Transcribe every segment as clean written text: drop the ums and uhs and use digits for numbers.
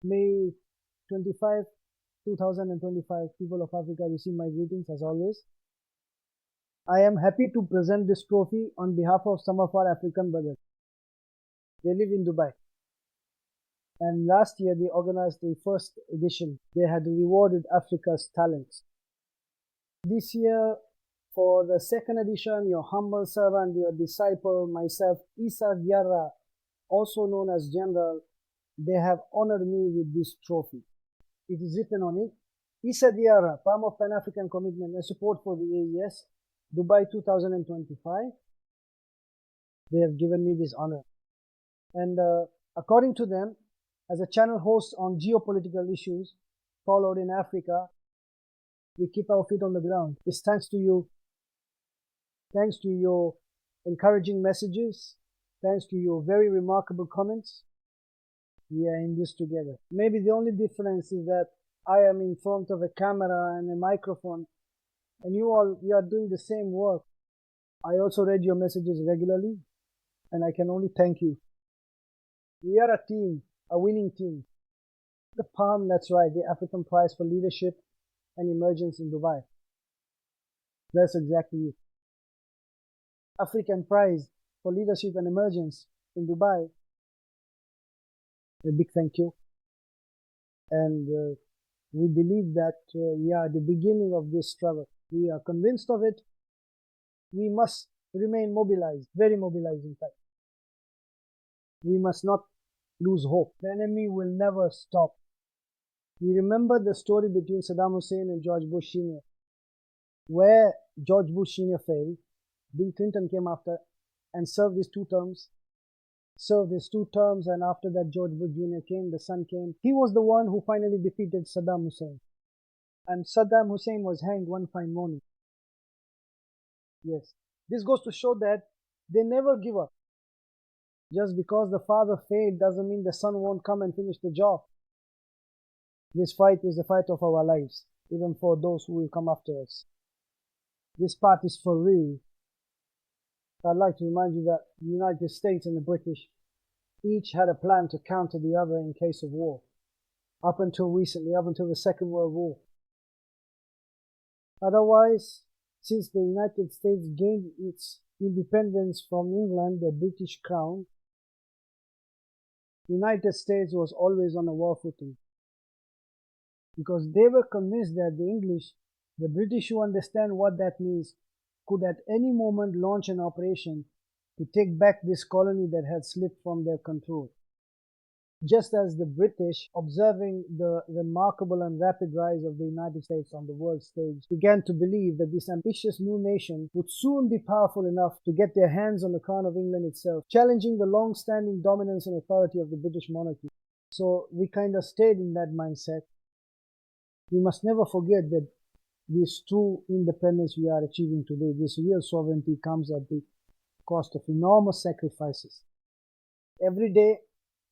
May 25, 2025, people of Africa, receive my greetings as always. I am happy to present this trophy on behalf of some of our African brothers. They live in Dubai. And last year they organized the first edition. They had rewarded Africa's talents. This year, for the second edition, your humble servant, your disciple, myself, Issa Diarra, also known as General, they have honored me with this trophy. It is written on it, Issa Diarra, Palm of Pan-African Commitment and Support for the AES, Dubai 2025. They have given me this honor. And according to them, as a channel host on geopolitical issues followed in Africa, we keep our feet on the ground. It's thanks to you. Thanks to your encouraging messages. Thanks to your very remarkable comments. We are in this together. Maybe the only difference is that I am in front of a camera and a microphone, and you are doing the same work. I also read your messages regularly, and I can only thank you. We are a team, a winning team. The PALM, that's right, the African Prize for Leadership and Emergence in Dubai. That's exactly it. African Prize for Leadership and Emergence in Dubai. A big thank you. And we believe that we are at the beginning of this struggle. We are convinced of it. We must remain mobilized, very mobilized in fact. We must not lose hope. The enemy will never stop. We remember the story between Saddam Hussein and George Bush Sr., where George Bush Sr. failed. Bill Clinton came after and served his two terms, and after that George Bush Jr. came, the son came. He was the one who finally defeated Saddam Hussein. And Saddam Hussein was hanged one fine morning. Yes, this goes to show that they never give up. Just because the father failed doesn't mean the son won't come and finish the job. This fight is the fight of our lives, even for those who will come after us. This part is for real. I'd like to remind you that the United States and the British each had a plan to counter the other in case of war. Up until recently, up until the Second World War. Otherwise, since the United States gained its independence from England, the British Crown, the United States was always on a war footing. Because they were convinced that the English, the British who understand what that means, could at any moment launch an operation to take back this colony that had slipped from their control. Just as the British, observing the remarkable and rapid rise of the United States on the world stage, began to believe that this ambitious new nation would soon be powerful enough to get their hands on the crown of England itself, challenging the long-standing dominance and authority of the British monarchy. So we kind of stayed in that mindset. We must never forget that this true independence we are achieving today, this real sovereignty, comes at the cost of enormous sacrifices. Every day,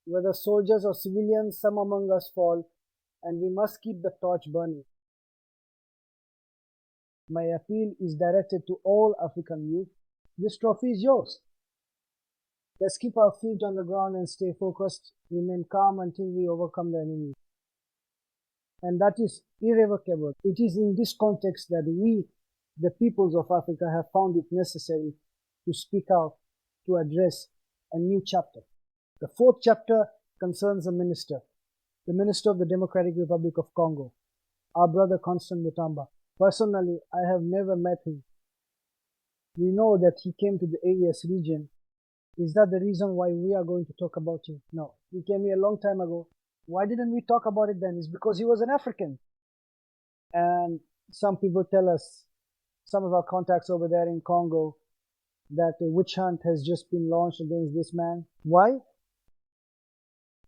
whether soldiers or civilians, some among us fall, and we must keep the torch burning. My appeal is directed to all African youth. This trophy is yours. Let's keep our feet on the ground and stay focused, remain calm until we overcome the enemy. And that is irrevocable. It is in this context that we, the peoples of Africa, have found it necessary to speak out, to address a new chapter. The fourth chapter concerns the Minister of the Democratic Republic of Congo, our brother Constant Mutamba. Personally, I have never met him. We know that he came to the AES region. Is that the reason why we are going to talk about him? No. He came here a long time ago. Why didn't we talk about it then? It's because he was an African. And some people tell us, some of our contacts over there in Congo, that a witch hunt has just been launched against this man. Why?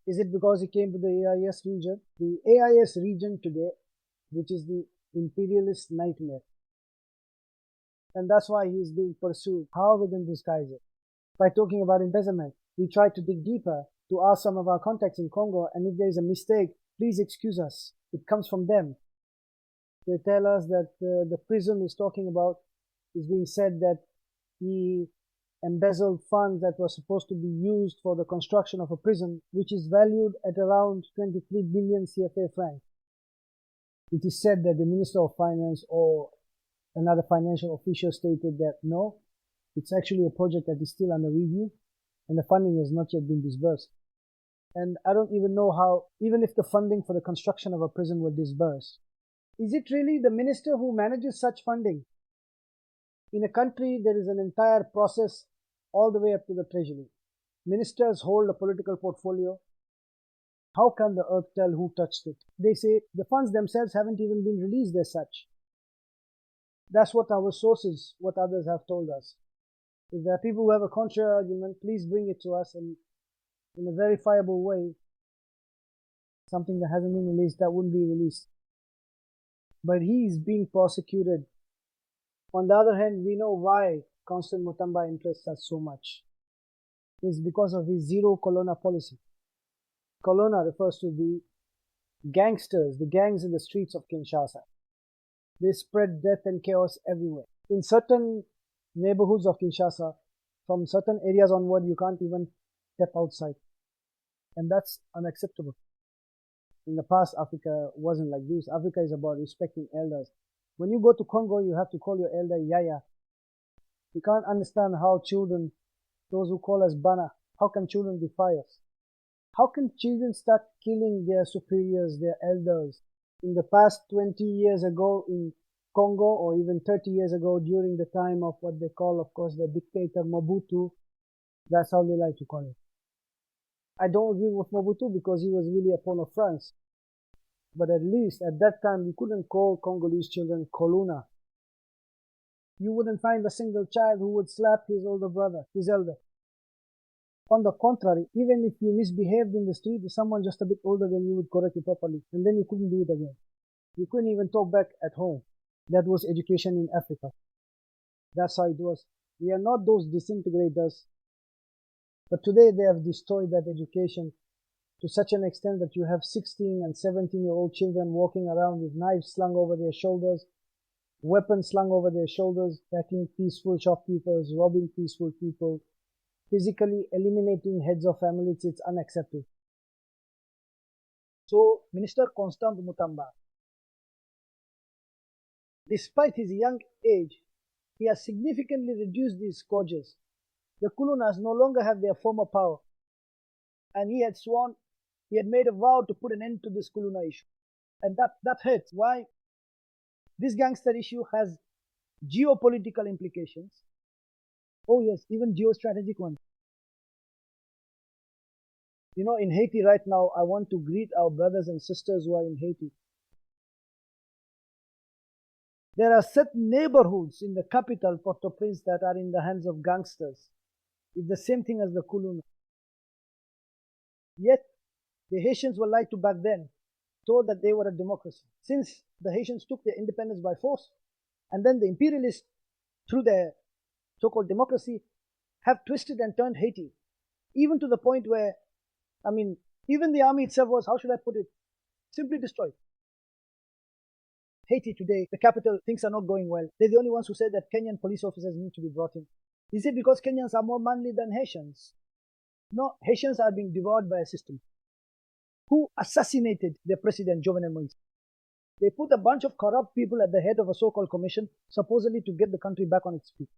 Is it because he came to the AIS region? The AIS region today, which is the imperialist nightmare. And that's why he is being pursued. How we can disguise it? By talking about embezzlement. We try to dig deeper to ask some of our contacts in Congo, and if there is a mistake, please excuse us. It comes from them. They tell us that the prison is talking about is being said that he embezzled funds that were supposed to be used for the construction of a prison, which is valued at around 23 billion CFA francs. It is said that the Minister of Finance or another financial official stated that no, it's actually a project that is still under review and the funding has not yet been disbursed. And I don't even know how, even if the funding for the construction of a prison were disbursed, is it really the minister who manages such funding? In a country, there is an entire process all the way up to the treasury. Ministers hold a political portfolio. How can the earth tell who touched it? They say the funds themselves haven't even been released as such. That's what our sources, what others have told us. If there are people who have a contrary argument, please bring it to us in a verifiable way. Something that hasn't been released, that wouldn't be released. But he is being prosecuted. On the other hand, we know why Constant Mutamba interests us so much. It's because of his zero colonna policy. Colonna refers to the gangsters, the gangs in the streets of Kinshasa. They spread death and chaos everywhere. In certain neighborhoods of Kinshasa, from certain areas onward, you can't even step outside. And that's unacceptable. In the past, Africa wasn't like this. Africa is about respecting elders. When you go to Congo, you have to call your elder Yaya. You can't understand how children, those who call us Bana, how can children defy us? How can children start killing their superiors, their elders? In the past 20 years ago in Congo, or even 30 years ago during the time of what they call, of course, the dictator Mobutu, that's how they like to call it. I don't agree with Mobutu because he was really a pawn of France. But at least at that time, you couldn't call Congolese children Koluna. You wouldn't find a single child who would slap his older brother, his elder. On the contrary, even if you misbehaved in the street, someone just a bit older than you would correct you properly, and then you couldn't do it again. You couldn't even talk back at home. That was education in Africa. That's how it was. We are not those disintegrators, but today they have destroyed that education to such an extent that you have 16 and 17-year-old children walking around with knives slung over their shoulders, weapons slung over their shoulders, attacking peaceful shopkeepers, robbing peaceful people, physically eliminating heads of families. It's unacceptable. So, Minister Constant Mutamba, despite his young age, he has significantly reduced these scourges. The Kulunas no longer have their former power. And he had sworn, he had made a vow to put an end to this Kuluna issue. And that hurts. Why? This gangster issue has geopolitical implications. Oh yes, even geostrategic ones. You know, in Haiti right now, I want to greet our brothers and sisters who are in Haiti. There are certain neighborhoods in the capital, Port-au-Prince, that are in the hands of gangsters. It's the same thing as the Kuluna. Yet, the Haitians were lied to back then, told that they were a democracy. Since the Haitians took their independence by force, and then the imperialists, through their so-called democracy, have twisted and turned Haiti, even to the point where, even the army itself was, how should I put it, simply destroyed. Haiti today, the capital, things are not going well. They're the only ones who said that Kenyan police officers need to be brought in. Is it because Kenyans are more manly than Haitians? No, Haitians are being devoured by a system. Who assassinated their president, Jovenel Moïse? They put a bunch of corrupt people at the head of a so-called commission, supposedly to get the country back on its feet.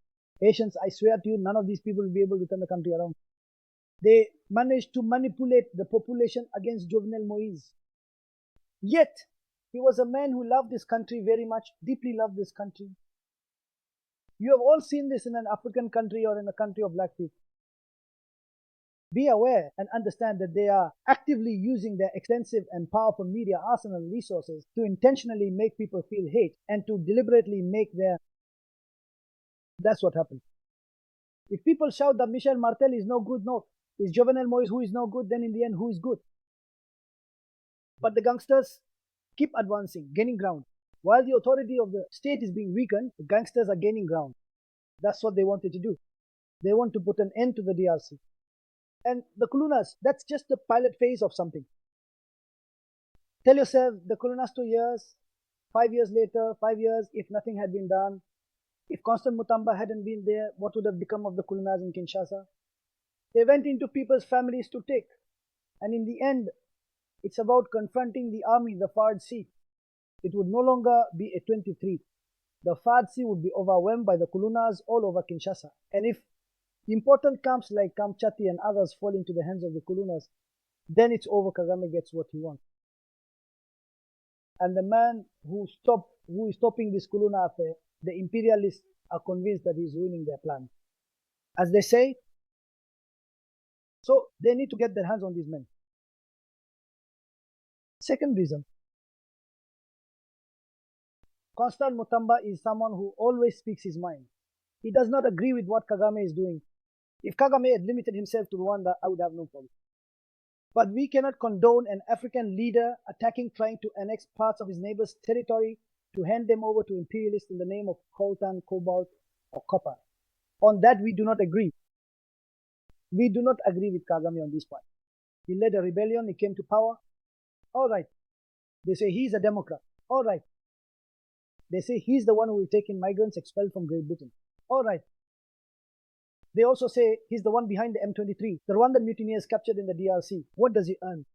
Haitians, I swear to you, none of these people will be able to turn the country around. They managed to manipulate the population against Jovenel Moïse. Yet, he was a man who loved this country very much, deeply loved this country. You have all seen this in an African country or in a country of black people. Be aware and understand that they are actively using their extensive and powerful media arsenal resources to intentionally make people feel hate and to deliberately make their... That's what happened. If people shout that Michel Martel is no good, no. Is Jovenel Moïse who is no good, then in the end, who is good? But the gangsters keep advancing, gaining ground. While the authority of the state is being weakened, the gangsters are gaining ground. That's what they wanted to do. They want to put an end to the DRC. And the Kulunas, that's just the pilot phase of something. Tell yourself, the Kulunas 2 years, 5 years later, 5 years, if nothing had been done, If Constant Mutamba hadn't been there, what would have become of the Kulunas in Kinshasa? They went into people's families to take. And in the end, it's about confronting the army, the FARDC. It would no longer be a 23. The FARDC would be overwhelmed by the Kulunas all over Kinshasa. And if important camps like Kamchati and others fall into the hands of the Kulunas, then it's over. Kagame gets what he wants. And the man who is stopping this Kuluna affair, the imperialists, are convinced that he's ruining their plan. As they say, so they need to get their hands on these men. Second reason, Constant Mutamba is someone who always speaks his mind. He does not agree with what Kagame is doing. If Kagame had limited himself to Rwanda, I would have no problem. But we cannot condone an African leader trying to annex parts of his neighbor's territory to hand them over to imperialists in the name of coltan, cobalt, or copper. On that, we do not agree. We do not agree with Kagame on this point. He led a rebellion, he came to power. All right. They say he's a Democrat. All right. They say he's the one who will take in migrants expelled from Great Britain. All right. They also say he's the one behind the M23, the Rwandan mutineers captured in the DRC. What does he earn?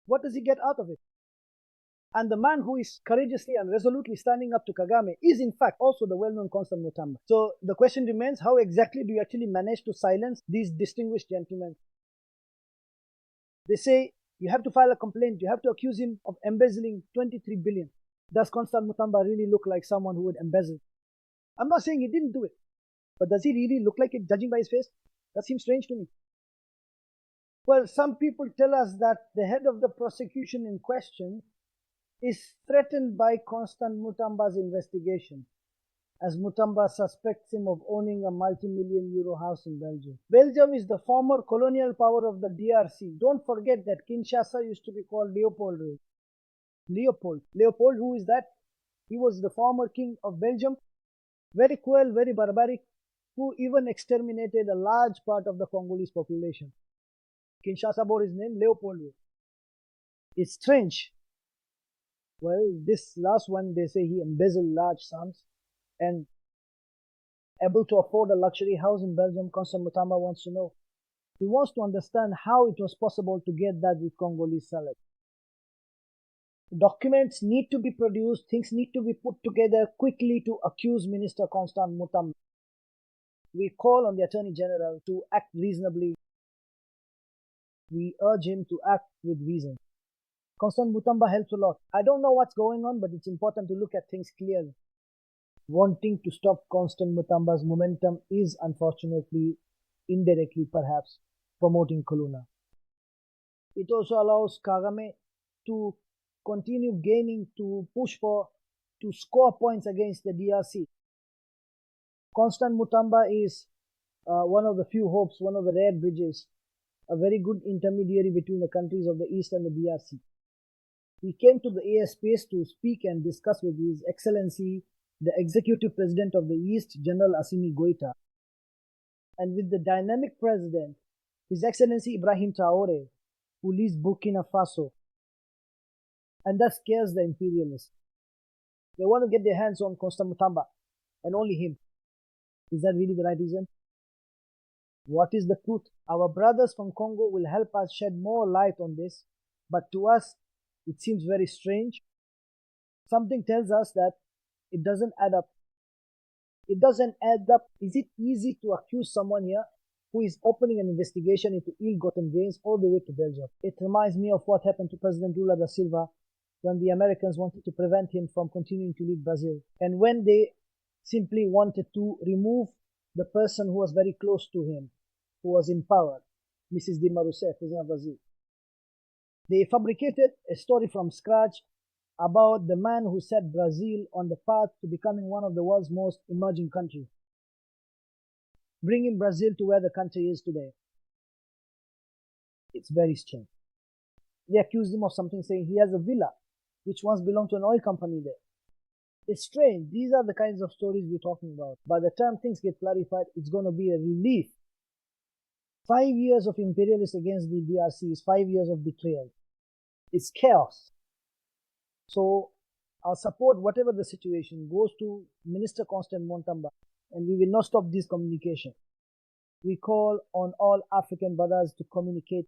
What does he get out of it? And the man who is courageously and resolutely standing up to Kagame is in fact also the well-known Constant Mutamba. So the question remains, how exactly do you actually manage to silence these distinguished gentlemen? They say you have to file a complaint, you have to accuse him of embezzling 23 billion. Does Constant Mutamba really look like someone who would embezzle? I'm not saying he didn't do it, but does he really look like it, judging by his face? That seems strange to me. Well, some people tell us that the head of the prosecution in question is threatened by Constant Mutamba's investigation, as Mutamba suspects him of owning a multi-million euro house in Belgium. Belgium is the former colonial power of the DRC. Don't forget that Kinshasa used to be called Leopold. Leopold, who is that? He was the former king of Belgium, very cruel, very barbaric, who even exterminated a large part of the Congolese population. Kinshasa bore his name, Leopold. It's strange. Well, this last one, they say he embezzled large sums and able to afford a luxury house in Belgium. Constant Mutamba wants to know. He wants to understand how it was possible to get that with Congolese salary. Documents need to be produced, things need to be put together quickly to accuse Minister Constant Mutamba. We call on the Attorney General to act reasonably. We urge him to act with reason. Constant Mutamba helps a lot. I don't know what's going on, but it's important to look at things clearly. Wanting to stop Constant Mutamba's momentum is, unfortunately, indirectly perhaps, promoting Kuluna. It also allows Kagame to continue gaining, to score points against the DRC. Constant Mutamba is one of the few hopes, one of the rare bridges, a very good intermediary between the countries of the East and the DRC. He came to the ASPS to speak and discuss with His Excellency, the Executive President of the East, General Assimi Goita, and with the dynamic President, His Excellency Ibrahim Traore, who leads Burkina Faso. And that scares the imperialists. They want to get their hands on Constant Mutamba, and only him. Is that really the right reason? What is the truth? Our brothers from Congo will help us shed more light on this, but to us, it seems very strange. Something tells us that it doesn't add up. It doesn't add up. Is it easy to accuse someone here who is opening an investigation into ill-gotten gains all the way to Belgium? It reminds me of what happened to President Lula da Silva when the Americans wanted to prevent him from continuing to lead Brazil, and when they simply wanted to remove the person who was very close to him, who was in power, Mrs. Dilma Rousseff, President of Brazil. They fabricated a story from scratch about the man who set Brazil on the path to becoming one of the world's most emerging countries, bringing Brazil to where the country is today. It's very strange. They accused him of something, saying he has a villa which once belonged to an oil company there. It's strange. These are the kinds of stories we're talking about. By the time things get clarified, it's going to be a relief. 5 years of imperialists against the DRC is 5 years of betrayal. It's chaos. So Our support, whatever the situation, goes to Minister Constant Mutamba, and we will not stop this communication. We call on all African brothers to communicate.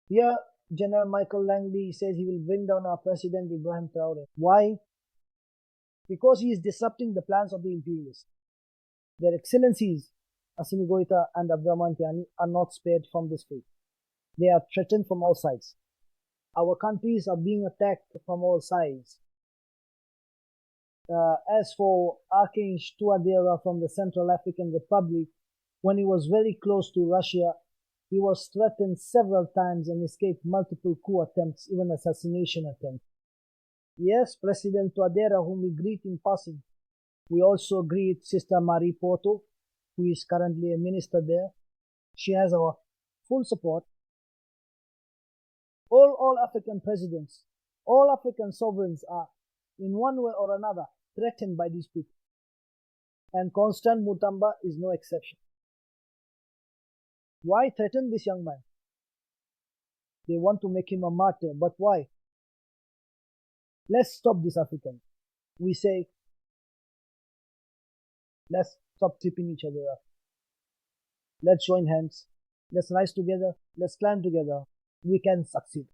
Here, General Michael Langley says he will bring down our President Ibrahim Traore. Why? Because he is disrupting the plans of the imperialists. Their Excellencies, Assimi Goita and Abdurrahman Tiani, are not spared from this fate. They are threatened from all sides. Our countries are being attacked from all sides. As for Archangel Touadera from the Central African Republic, when he was very close to Russia, he was threatened several times and escaped multiple coup attempts, even assassination attempts. Yes, President Touadera, whom we greet in passing. We also greet Sister Marie Porto, who is currently a minister there. She has our full support. All African presidents, all African sovereigns are, in one way or another, threatened by these people. And Constant Mutamba is no exception. Why threaten this young man? They want to make him a martyr, but why? Let's stop this, African. We say, let's stop tripping each other up. Let's join hands. Let's rise together. Let's climb together. We can succeed.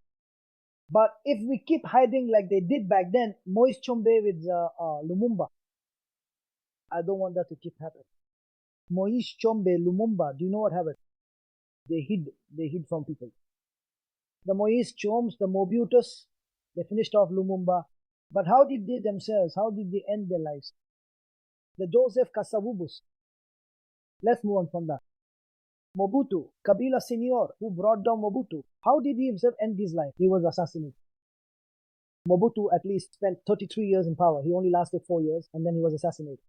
But if we keep hiding like they did back then, Moise Chombe with Lumumba, I don't want that to keep happening. Moise Chombe, Lumumba, do you know what happened? They hid from people. The Moise Chombes, the Mobutus, they finished off Lumumba. But how did they themselves, how did they end their lives? The Joseph Kasawubus. Let's move on from that. Mobutu, Kabila Senior, who brought down Mobutu. How did he himself end his life? He was assassinated. Mobutu at least spent 33 years in power. He only lasted 4 years and then he was assassinated.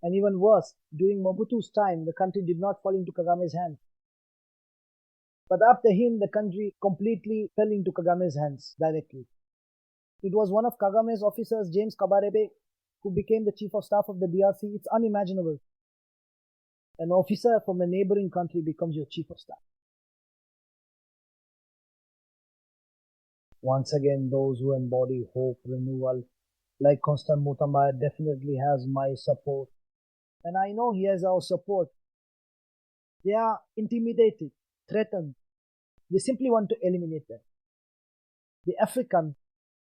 And even worse, during Mobutu's time, the country did not fall into Kagame's hands. But after him, the country completely fell into Kagame's hands directly. It was one of Kagame's officers, James Kabarebe, who became the chief of staff of the DRC. It's unimaginable. An officer from a neighboring country becomes your chief of staff. Once again, those who embody hope, renewal, like Constant Mutamba, definitely has my support. And I know he has our support. They are intimidated, threatened. They simply want to eliminate them. The African,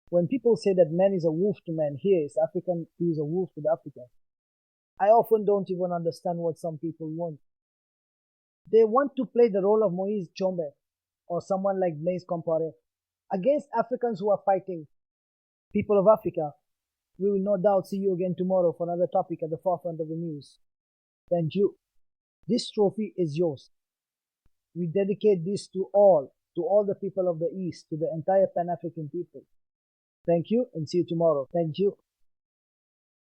when people say that man is a wolf to man, here is African, he is a wolf to the African. I often don't even understand what some people want. They want to play the role of Moise Chombe or someone like Blaise Compaoré against Africans who are fighting. People of Africa, we will no doubt see you again tomorrow for another topic at the forefront of the news. Thank you. This trophy is yours. We dedicate this to all the people of the East, to the entire Pan-African people. Thank you and see you tomorrow. Thank you.